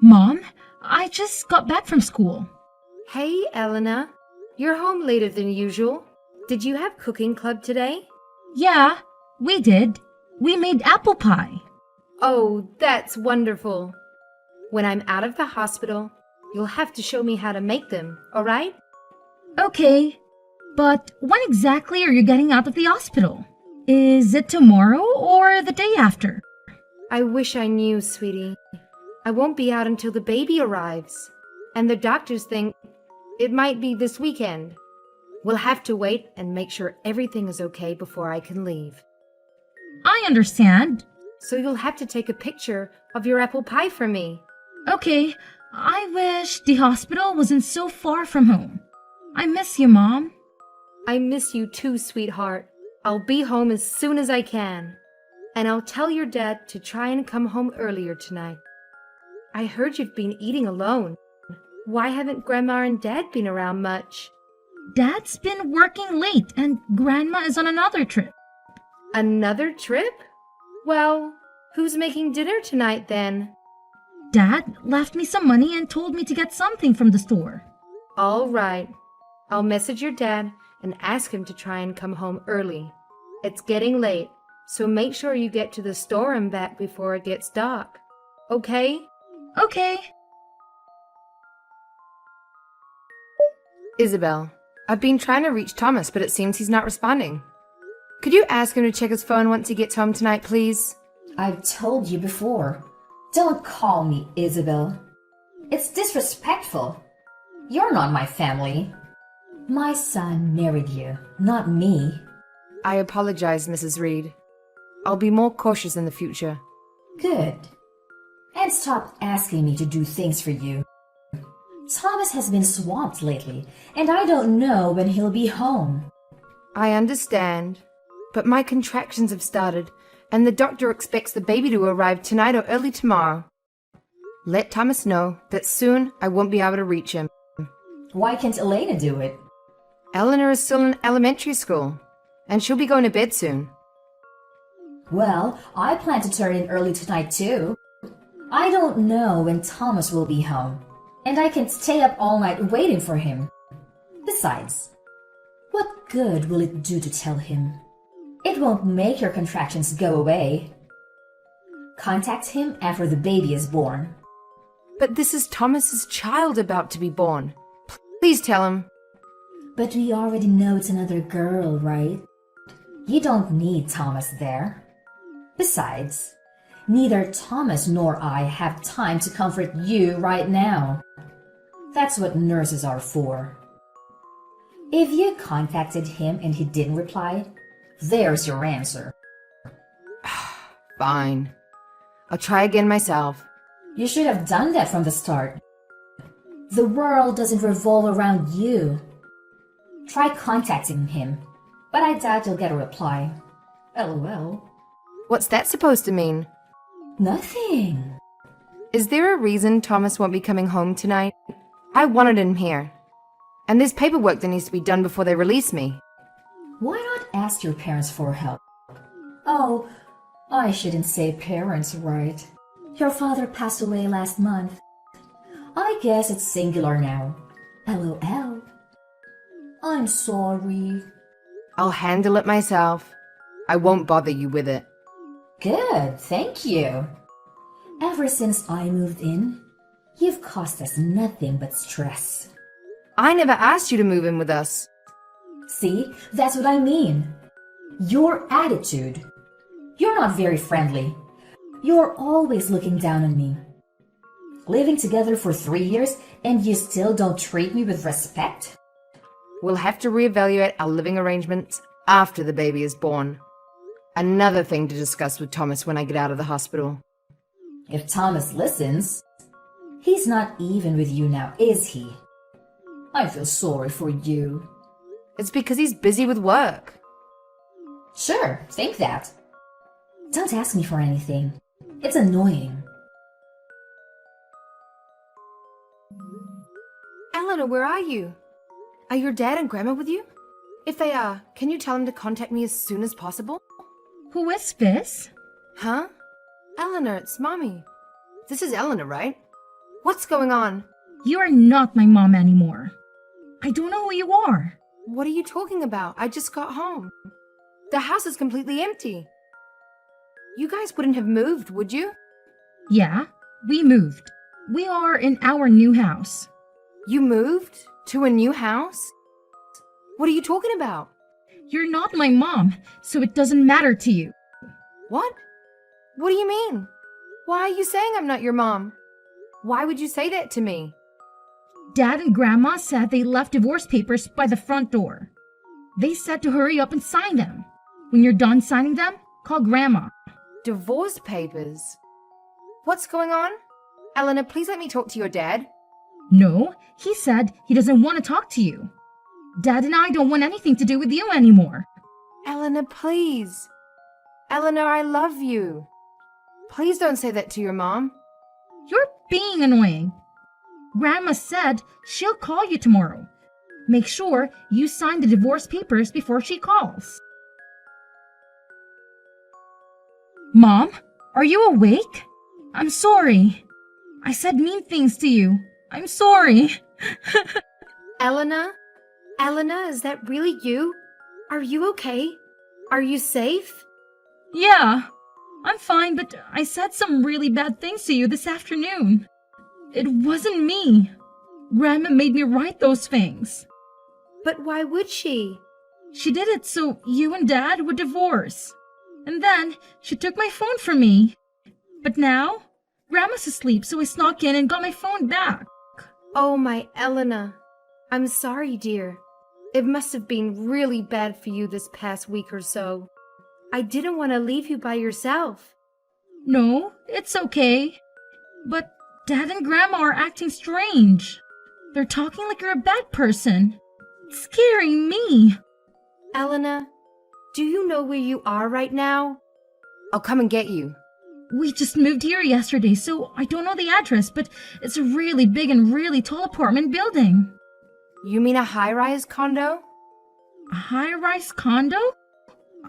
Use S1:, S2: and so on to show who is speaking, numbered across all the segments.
S1: Mom, I just got back from school.
S2: Hey, Elena. You're home later than usual. Did you have cooking club today?
S1: Yeah, we did. We made apple pie.
S2: Oh, that's wonderful. When I'm out of the hospital, you'll have to show me how to make them, all right?
S1: Okay, but when exactly are you getting out of the hospital? Is it tomorrow or the day after?
S2: I wish I knew, sweetie. I won't be out until the baby arrives. And the doctors think it might be this weekend. We'll have to wait and make sure everything is okay before I can leave.
S1: I understand.
S2: So you'll have to take a picture of your apple pie for me.
S1: Okay, I wish the hospital wasn't so far from home. I miss you, Mom.
S2: I miss you too, sweetheart. I'll be home as soon as I can. And I'll tell your dad to try and come home earlier tonight. I heard you've been eating alone. Why haven't Grandma and Dad been around much?
S1: Dad's been working late and Grandma is on another trip.
S2: Another trip? Well, who's making dinner tonight then?
S1: Dad left me some money and told me to get something from the store.
S2: All right. I'll message your dad and ask him to try and come home early. It's getting late, so make sure you get to the store and back before it gets dark. Okay?
S1: Okay.
S2: Isabel, I've been trying to reach Thomas, but it seems he's not responding. Could you ask him to check his phone once he gets home tonight, please?
S3: I've told you before. Don't call me Isabel. It's disrespectful. You're not my family. My son married you, not me.
S2: I apologize, Mrs. Reed. I'll be more cautious in the future.
S3: Good. And stop asking me to do things for you. Thomas has been swamped lately, and I don't know when he'll be home.
S2: I understand, but my contractions have started, and the doctor expects the baby to arrive tonight or early tomorrow. Let Thomas know that soon I won't be able to reach him.
S3: Why can't Elena do it?
S2: Eleanor is still in elementary school, and she'll be going to bed soon.
S3: Well, I plan to turn in early tonight too. I don't know when Thomas will be home, and I can stay up all night waiting for him. Besides, what good will it do to tell him? It won't make your contractions go away. Contact him after the baby is born.
S2: But this is Thomas's child about to be born. Please tell him.
S3: But we already know it's another girl, right? You don't need Thomas there. Besides, neither Thomas nor I have time to comfort you right now. That's what nurses are for. If you contacted him and he didn't reply, there's your answer.
S2: Fine. I'll try again myself.
S3: You should have done that from the start. The world doesn't revolve around you. Try contacting him, but I doubt you'll get a reply. LOL.
S2: What's that supposed to mean?
S3: Nothing.
S2: Is there a reason Thomas won't be coming home tonight? I wanted him here. And there's paperwork that needs to be done before they release me.
S3: Why not ask your parents for help? Oh, I shouldn't say parents, right? Your father passed away last month. I guess it's singular now. LOL. I'm sorry.
S2: I'll handle it myself. I won't bother you with it.
S3: Good, thank you. Ever since I moved in, you've caused us nothing but stress.
S2: I never asked you to move in with us.
S3: See, that's what I mean. Your attitude. You're not very friendly. You're always looking down on me. Living together for 3 years and you still don't treat me with respect?
S2: We'll have to reevaluate our living arrangements after the baby is born. Another thing to discuss with Thomas when I get out of the hospital.
S3: If Thomas listens, he's not even with you now, is he? I feel sorry for you.
S2: It's because he's busy with work.
S3: Sure, think that. Don't ask me for anything. It's annoying.
S2: Eleanor, where are you? Are your dad and grandma with you? If they are, can you tell them to contact me as soon as possible?
S1: Who is this?
S2: Huh? Eleanor, it's Mommy. This is Eleanor, right? What's going on?
S1: You are not my mom anymore. I don't know who you are.
S2: What are you talking about? I just got home. The house is completely empty. You guys wouldn't have moved, would you?
S1: Yeah, we moved. We are in our new house.
S2: You moved? To a new house? What are you talking about?
S1: You're not my mom, so it doesn't matter to you.
S2: What? What do you mean? Why are you saying I'm not your mom? Why would you say that to me?
S1: Dad and Grandma said they left divorce papers by the front door. They said to hurry up and sign them. When you're done signing them, call Grandma.
S2: Divorce papers? What's going on? Eleanor, please let me talk to your dad.
S1: No, he said he doesn't want to talk to you. Dad and I don't want anything to do with you anymore.
S2: Eleanor, please. Eleanor, I love you. Please don't say that to your mom.
S1: You're being annoying. Grandma said she'll call you tomorrow. Make sure you sign the divorce papers before she calls. Mom, are you awake? I'm sorry. I said mean things to you. I'm sorry.
S2: Eleanor? Eleanor, is that really you? Are you okay? Are you safe?
S1: Yeah, I'm fine, but I said some really bad things to you this afternoon. It wasn't me. Grandma made me write those things.
S2: But why would she?
S1: She did it so you and Dad would divorce. And then she took my phone from me. But now, Grandma's asleep, so I snuck in and got my phone back.
S2: Oh, my Eleanor. I'm sorry, dear. It must have been really bad for you this past week or so. I didn't want to leave you by yourself.
S1: No, it's okay. But Dad and Grandma are acting strange. They're talking like you're a bad person. It's scaring me.
S2: Eleanor, do you know where you are right now? I'll come and get you.
S1: We just moved here yesterday, so I don't know the address, but it's a really big and really tall apartment building.
S2: You mean a high-rise condo?
S1: A high-rise condo?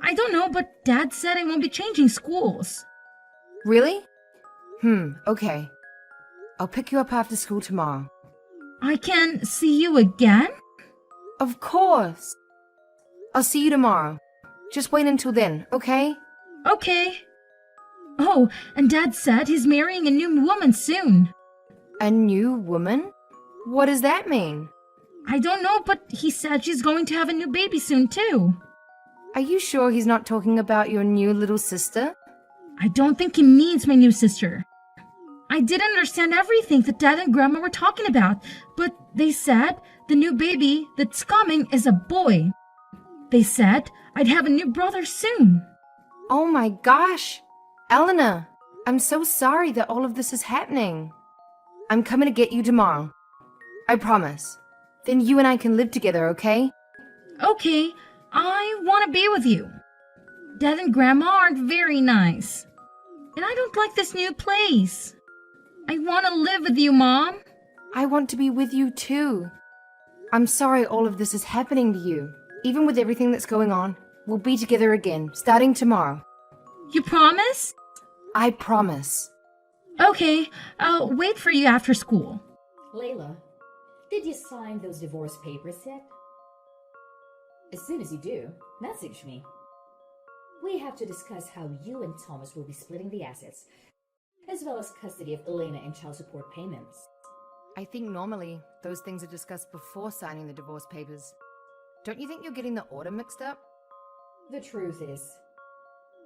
S1: I don't know, but Dad said I won't be changing schools.
S2: Really? Okay. I'll pick you up after school tomorrow.
S1: I can see you again?
S2: Of course. I'll see you tomorrow. Just wait until then, okay?
S1: Okay. Oh, and Dad said he's marrying a new woman soon.
S2: A new woman? What does that mean?
S1: I don't know, but he said she's going to have a new baby soon, too.
S2: Are you sure he's not talking about your new little sister?
S1: I don't think he means my new sister. I didn't understand everything that Dad and Grandma were talking about, but they said the new baby that's coming is a boy. They said I'd have a new brother soon.
S2: Oh my gosh! Eleanor, I'm so sorry that all of this is happening. I'm coming to get you tomorrow. I promise. Then you and I can live together, okay?
S1: Okay, I want to be with you. Dad and Grandma aren't very nice. And I don't like this new place. I want to live with you, Mom.
S2: I want to be with you too. I'm sorry all of this is happening to you. Even with everything that's going on, we'll be together again, starting tomorrow.
S1: You promise?
S2: I promise.
S1: Okay, I'll wait for you after school.
S3: Layla, did you sign those divorce papers yet? As soon as you do, message me. We have to discuss how you and Thomas will be splitting the assets, as well as custody of Elena and child support payments.
S2: I think normally those things are discussed before signing the divorce papers. Don't you think you're getting the order mixed up?
S3: The truth is,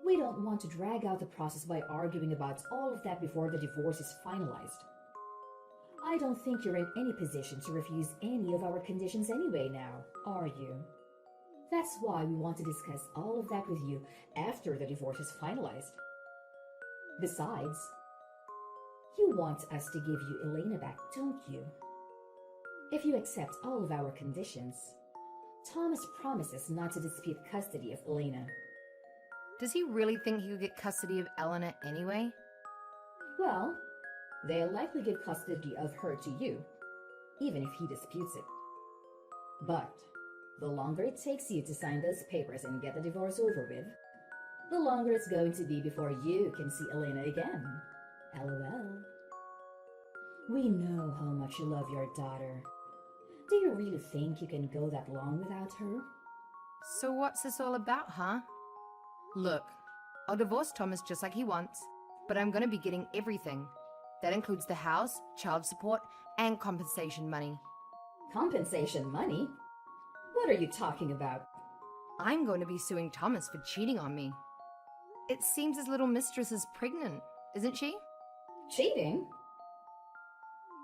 S3: we don't want to drag out the process by arguing about all of that before the divorce is finalized. I don't think you're in any position to refuse any of our conditions anyway now, are you? That's why we want to discuss all of that with you after the divorce is finalized. Besides, you want us to give you Elena back, don't you? If you accept all of our conditions, Thomas promises not to dispute custody of Elena.
S2: Does he really think he'll get custody of Eleanor anyway?
S3: Well, they'll likely give custody of her to you, even if he disputes it. But the longer it takes you to sign those papers and get the divorce over with, the longer it's going to be before you can see Elena again. LOL. We know how much you love your daughter. Do you really think you can go that long without her?
S2: So what's this all about, huh? Look, I'll divorce Thomas just like he wants, but I'm gonna be getting everything. That includes the house, child support, and compensation money.
S3: Compensation money? What are you talking about?
S2: I'm going to be suing Thomas for cheating on me. It seems his little mistress is pregnant, isn't she?
S3: Cheating?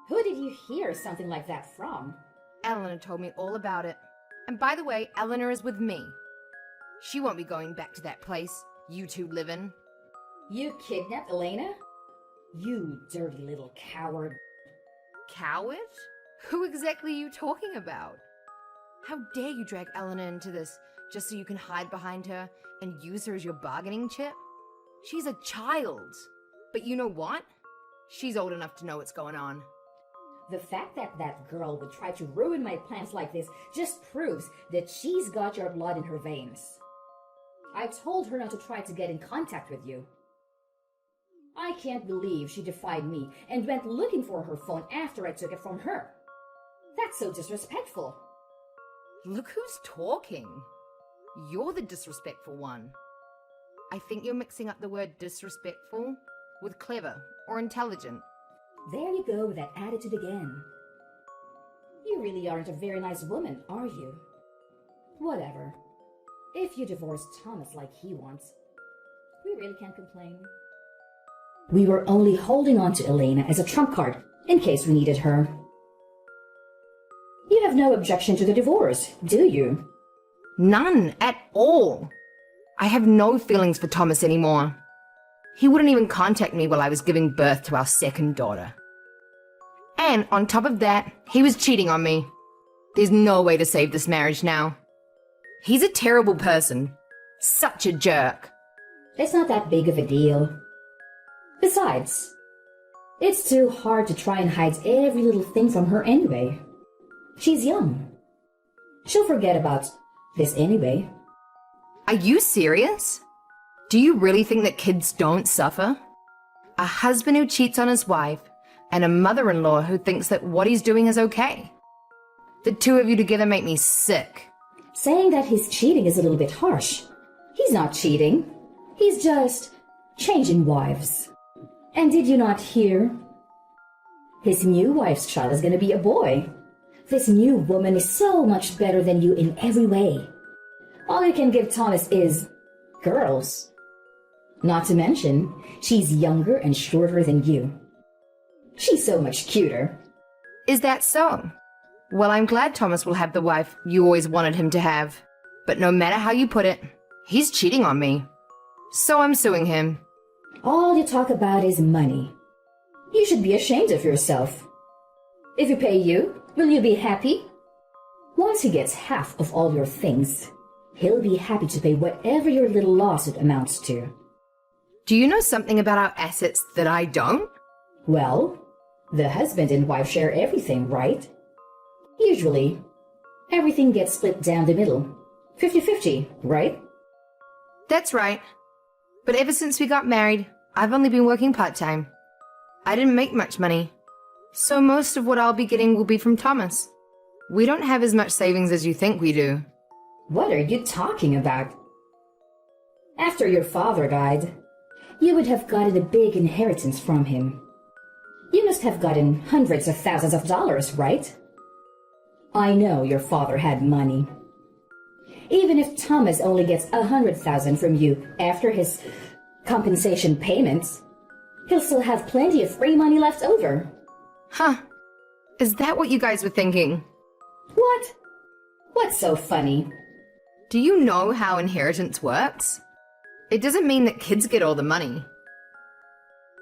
S3: Who did you hear something like that from?
S2: Eleanor told me all about it. And by the way, Eleanor is with me. She won't be going back to that place you two live in.
S3: You kidnapped Elena? You dirty little coward.
S2: Coward? Who exactly are you talking about? How dare you drag Eleanor into this just so you can hide behind her and use her as your bargaining chip? She's a child. But you know what? She's old enough to know what's going on.
S3: The fact that that girl would try to ruin my plans like this just proves that she's got your blood in her veins. I told her not to try to get in contact with you. I can't believe she defied me and went looking for her phone after I took it from her. That's so disrespectful.
S2: Look who's talking. You're the disrespectful one. I think you're mixing up the word disrespectful with clever or intelligent.
S3: There you go with that attitude again. You really aren't a very nice woman, are you? Whatever. If you divorce Thomas like he wants, we really can't complain. We were only holding on to Elena as a trump card in case we needed her. You have no objection to the divorce, do you?
S2: None at all. I have no feelings for Thomas anymore. He wouldn't even contact me while I was giving birth to our second daughter. And on top of that, he was cheating on me. There's no way to save this marriage now. He's a terrible person. Such a jerk.
S3: It's not that big of a deal. Besides, it's too hard to try and hide every little thing from her anyway. She's young. She'll forget about this anyway.
S2: Are you serious? Do you really think that kids don't suffer? A husband who cheats on his wife and a mother-in-law who thinks that what he's doing is okay. The two of you together make me sick.
S3: Saying that he's cheating is a little bit harsh. He's not cheating. He's just changing wives. And did you not hear? His new wife's child is going to be a boy. This new woman is so much better than you in every way. All you can give Thomas is girls. Not to mention, she's younger and shorter than you. She's so much cuter.
S2: Is that so? Well, I'm glad Thomas will have the wife you always wanted him to have. But no matter how you put it, he's cheating on me. So I'm suing him.
S3: All you talk about is money. You should be ashamed of yourself. If he pay you, will you be happy? Once he gets half of all your things, he'll be happy to pay whatever your little lawsuit amounts to.
S2: Do you know something about our assets that I don't?
S3: Well, the husband and wife share everything, right? Usually, everything gets split down the middle. 50-50, right?
S2: That's right. But ever since we got married, I've only been working part-time. I didn't make much money. So most of what I'll be getting will be from Thomas. We don't have as much savings as you think we do.
S3: What are you talking about? After your father died, you would have gotten a big inheritance from him. You must have gotten hundreds of thousands of dollars, right? I know your father had money. Even if Thomas only gets $100,000 from you after his compensation payments, he'll still have plenty of free money left over.
S2: Huh. Is that what you guys were thinking?
S3: What? What's so funny?
S2: Do you know how inheritance works? It doesn't mean that kids get all the money.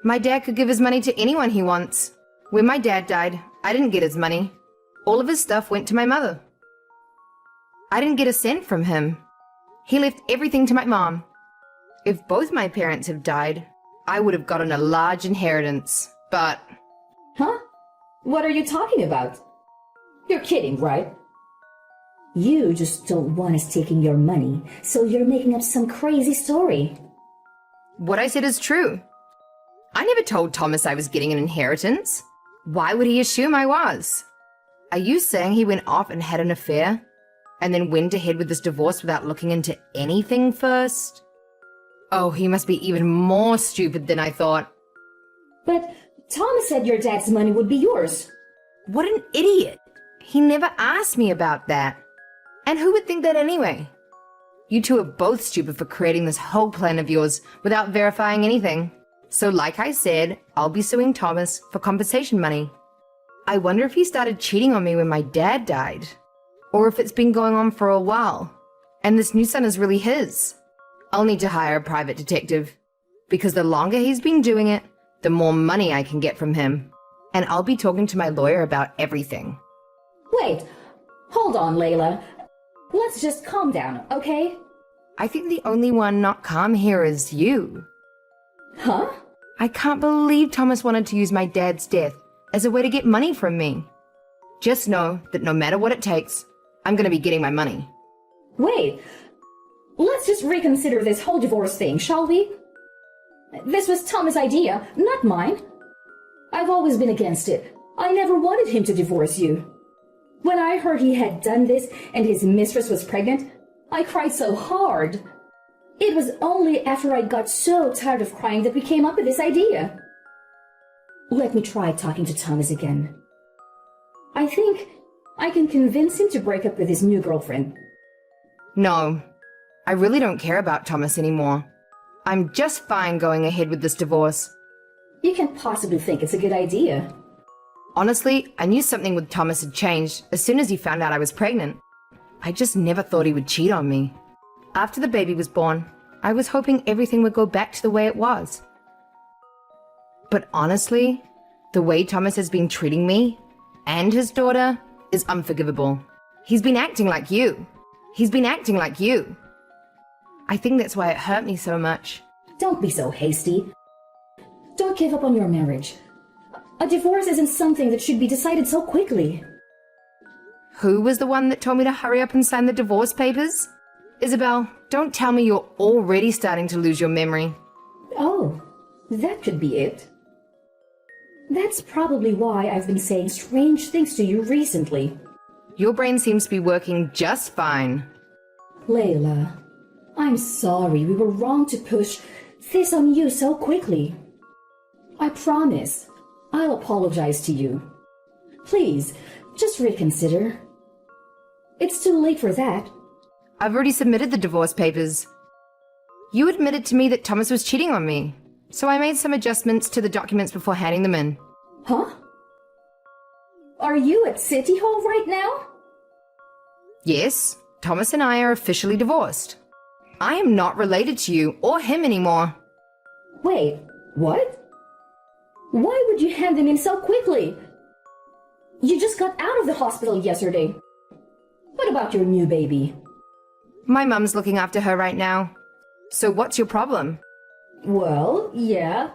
S2: My dad could give his money to anyone he wants. When my dad died, I didn't get his money. All of his stuff went to my mother. I didn't get a cent from him. He left everything to my mom. If both my parents have died, I would have gotten a large inheritance, but...
S3: Huh? What are you talking about? You're kidding, right? You just don't want us taking your money, so you're making up some crazy story.
S2: What I said is true. I never told Thomas I was getting an inheritance. Why would he assume I was? Are you saying he went off and had an affair? And then went ahead with this divorce without looking into anything first? Oh, he must be even more stupid than I thought.
S3: But Thomas said your dad's money would be yours.
S2: What an idiot! He never asked me about that. And who would think that anyway? You two are both stupid for creating this whole plan of yours without verifying anything. So like I said, I'll be suing Thomas for compensation money. I wonder if he started cheating on me when my dad died. Or if it's been going on for a while, and this new son is really his. I'll need to hire a private detective, because the longer he's been doing it, the more money I can get from him. And I'll be talking to my lawyer about everything.
S3: Wait, hold on, Layla. Let's just calm down, okay?
S2: I think the only one not calm here is you.
S3: Huh?
S2: I can't believe Thomas wanted to use my dad's death as a way to get money from me. Just know that no matter what it takes, I'm gonna be getting my money.
S3: Wait, let's just reconsider this whole divorce thing, shall we? This was Thomas' idea, not mine. I've always been against it. I never wanted him to divorce you. When I heard he had done this and his mistress was pregnant, I cried so hard. It was only after I got so tired of crying that we came up with this idea. Let me try talking to Thomas again. I think I can convince him to break up with his new girlfriend.
S2: No, I really don't care about Thomas anymore. I'm just fine going ahead with this divorce.
S3: You can't possibly think it's a good idea.
S2: Honestly, I knew something with Thomas had changed as soon as he found out I was pregnant. I just never thought he would cheat on me. After the baby was born, I was hoping everything would go back to the way it was. But honestly, the way Thomas has been treating me and his daughter is unforgivable. He's been acting like you. He's been acting like you. I think that's why it hurt me so much.
S3: Don't be so hasty. Don't give up on your marriage. A divorce isn't something that should be decided so quickly.
S2: Who was the one that told me to hurry up and sign the divorce papers? Isabel, don't tell me you're already starting to lose your memory.
S3: Oh, that could be it. That's probably why I've been saying strange things to you recently.
S2: Your brain seems to be working just fine.
S3: Layla, I'm sorry we were wrong to push this on you so quickly. I promise I'll apologize to you. Please, just reconsider. It's too late for that.
S2: I've already submitted the divorce papers. You admitted to me that Thomas was cheating on me, so I made some adjustments to the documents before handing them in.
S3: Huh? Are you at City Hall right now?
S2: Yes, Thomas and I are officially divorced. I am not related to you or him anymore.
S3: Wait, what? Why would you hand them in so quickly? You just got out of the hospital yesterday. What about your new baby?
S2: My mum's looking after her right now. So what's your problem?
S3: Well, yeah.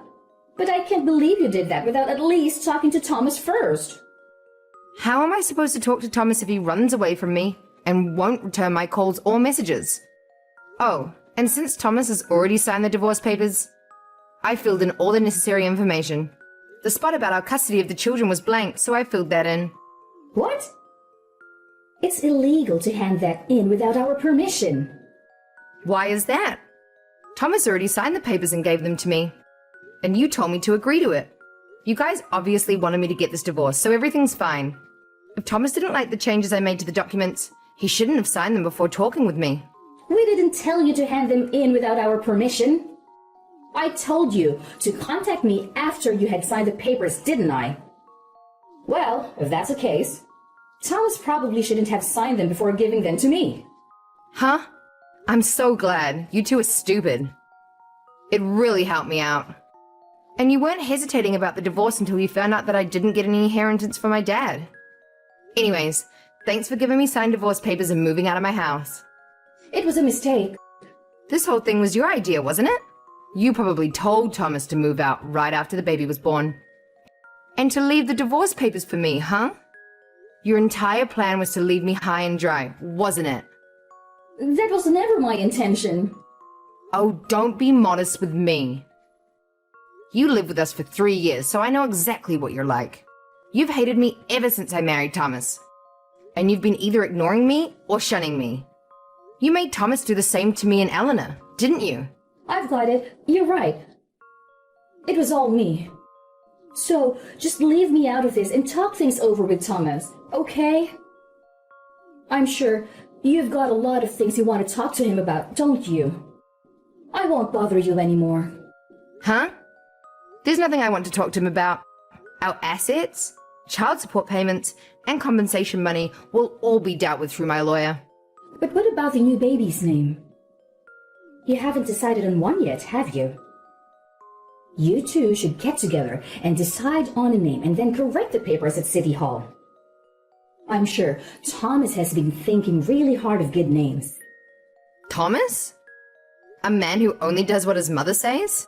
S3: But I can't believe you did that without at least talking to Thomas first.
S2: How am I supposed to talk to Thomas if he runs away from me and won't return my calls or messages? Oh, and since Thomas has already signed the divorce papers, I filled in all the necessary information. The spot about our custody of the children was blank, so I filled that in.
S3: What? It's illegal to hand that in without our permission.
S2: Why is that? Thomas already signed the papers and gave them to me. And you told me to agree to it. You guys obviously wanted me to get this divorce, so everything's fine. If Thomas didn't like the changes I made to the documents, he shouldn't have signed them before talking with me.
S3: We didn't tell you to hand them in without our permission. I told you to contact me after you had signed the papers, didn't I? Well, if that's the case, Thomas probably shouldn't have signed them before giving them to me.
S2: Huh? I'm so glad. You two are stupid. It really helped me out. And you weren't hesitating about the divorce until you found out that I didn't get any inheritance from my dad. Anyways, thanks for giving me signed divorce papers and moving out of my house.
S3: It was a mistake.
S2: This whole thing was your idea, wasn't it? You probably told Thomas to move out right after the baby was born. And to leave the divorce papers for me, huh? Your entire plan was to leave me high and dry, wasn't it?
S3: That was never my intention.
S2: Oh, don't be modest with me. You lived with us for 3 years, so I know exactly what you're like.
S4: You've hated me ever since I married Thomas. And you've been either ignoring me or shunning me. You made Thomas do the same to me and Eleanor, didn't you?
S3: I've got it. You're right. It was all me. So, just leave me out of this and talk things over with Thomas, okay? I'm sure you've got a lot of things you want to talk to him about, don't you? I won't bother you anymore.
S4: Huh? There's nothing I want to talk to him about. Our assets, child support payments, and compensation money will all be dealt with through my lawyer.
S3: But what about the new baby's name? You haven't decided on one yet, have you? You two should get together and decide on a name and then correct the papers at City Hall. I'm sure Thomas has been thinking really hard of good names.
S4: Thomas? A man who only does what his mother says?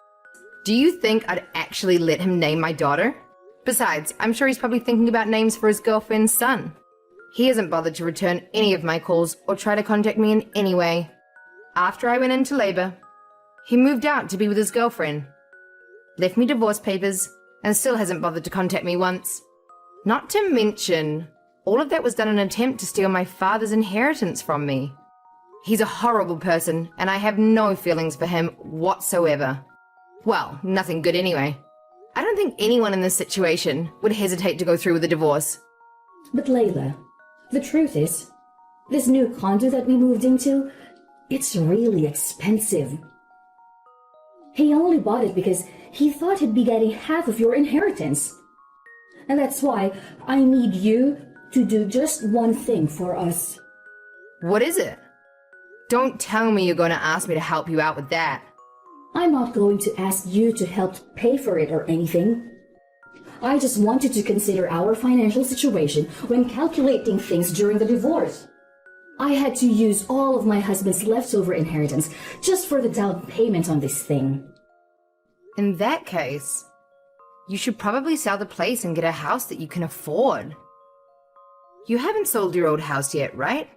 S4: Do you think I'd actually let him name my daughter? Besides, I'm sure he's probably thinking about names for his girlfriend's son. He hasn't bothered to return any of my calls or try to contact me in any way. After I went into labor, he moved out to be with his girlfriend, left me divorce papers, and still hasn't bothered to contact me once. Not to mention, all of that was done in an attempt to steal my father's inheritance from me. He's a horrible person, and I have no feelings for him whatsoever. Well, nothing good anyway. I don't think anyone in this situation would hesitate to go through with a divorce.
S3: But Layla, the truth is, this new condo that we moved into, it's really expensive. He only bought it because he thought he'd be getting half of your inheritance. And that's why I need you to do just one thing for us.
S4: What is it? Don't tell me you're going to ask me to help you out with that.
S3: I'm not going to ask you to help pay for it or anything. I just wanted to consider our financial situation when calculating things during the divorce. I had to use all of my husband's leftover inheritance just for the down payment on this thing.
S4: In that case, you should probably sell the place and get a house that you can afford. You haven't sold your old house yet, right?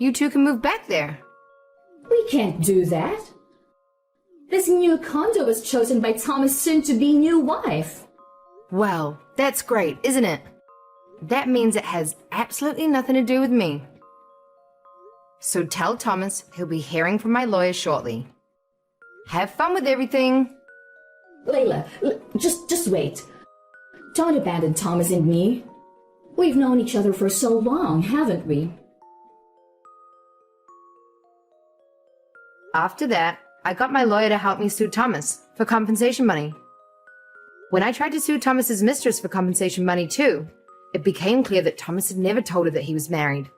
S4: You two can move back there.
S3: We can't do that. This new condo was chosen by Thomas' soon-to-be new wife.
S4: Well, that's great, isn't it? That means it has absolutely nothing to do with me. So tell Thomas he'll be hearing from my lawyer shortly. Have fun with everything.
S3: Layla, just wait. Don't abandon Thomas and me. We've known each other for so long, haven't we?
S4: After that, I got my lawyer to help me sue Thomas for compensation money. When I tried to sue Thomas's mistress for compensation money too, it became clear that Thomas had never told her that he was married.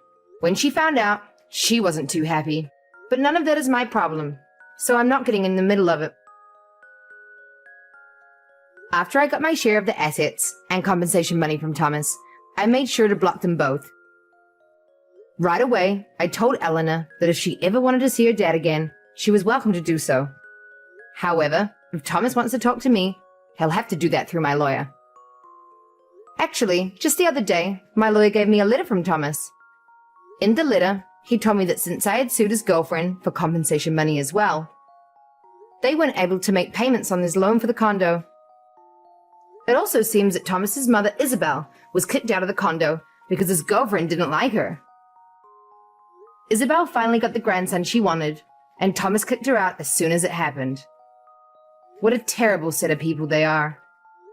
S4: When she found out, she wasn't too happy. But none of that is my problem, so I'm not getting in the middle of it. After I got my share of the assets and compensation money from Thomas, I made sure to block them both. Right away, I told Eleanor that if she ever wanted to see her dad again, she was welcome to do so. However, if Thomas wants to talk to me, he'll have to do that through my lawyer. Actually, just the other day, my lawyer gave me a letter from Thomas. In the letter, he told me that since I had sued his girlfriend for compensation money as well, they weren't able to make payments on his loan for the condo. It also seems that Thomas's mother, Isabel, was kicked out of the condo because his girlfriend didn't like her. Isabel finally got the grandson she wanted, and Thomas kicked her out as soon as it happened. What a terrible set of people they are.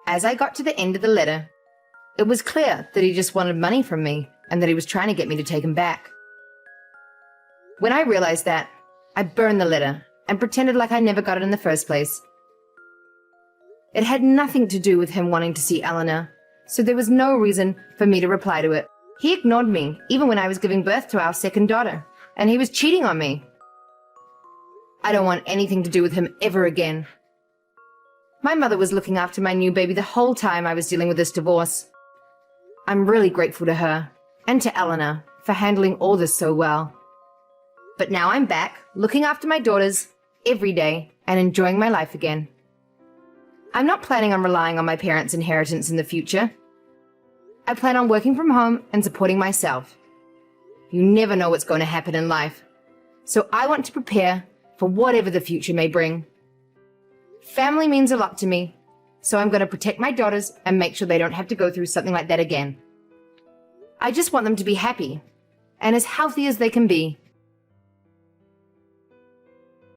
S4: As I got to the end of the letter, it was clear that he just wanted money from me and that he was trying to get me to take him back. When I realized that, I burned the letter and pretended like I never got it in the first place. It had nothing to do with him wanting to see Eleanor, so there was no reason for me to reply to it. He ignored me even when I was giving birth to our second daughter, and he was cheating on me. I don't want anything to do with him ever again. My mother was looking after my new baby the whole time I was dealing with this divorce. I'm really grateful to her, and to Eleanor, for handling all this so well. But now I'm back, looking after my daughters every day and enjoying my life again. I'm not planning on relying on my parents' inheritance in the future. I plan on working from home and supporting myself. You never know what's going to happen in life, so I want to prepare for whatever the future may bring. Family means a lot to me, so I'm going to protect my daughters and make sure they don't have to go through something like that again. I just want them to be happy and as healthy as they can be.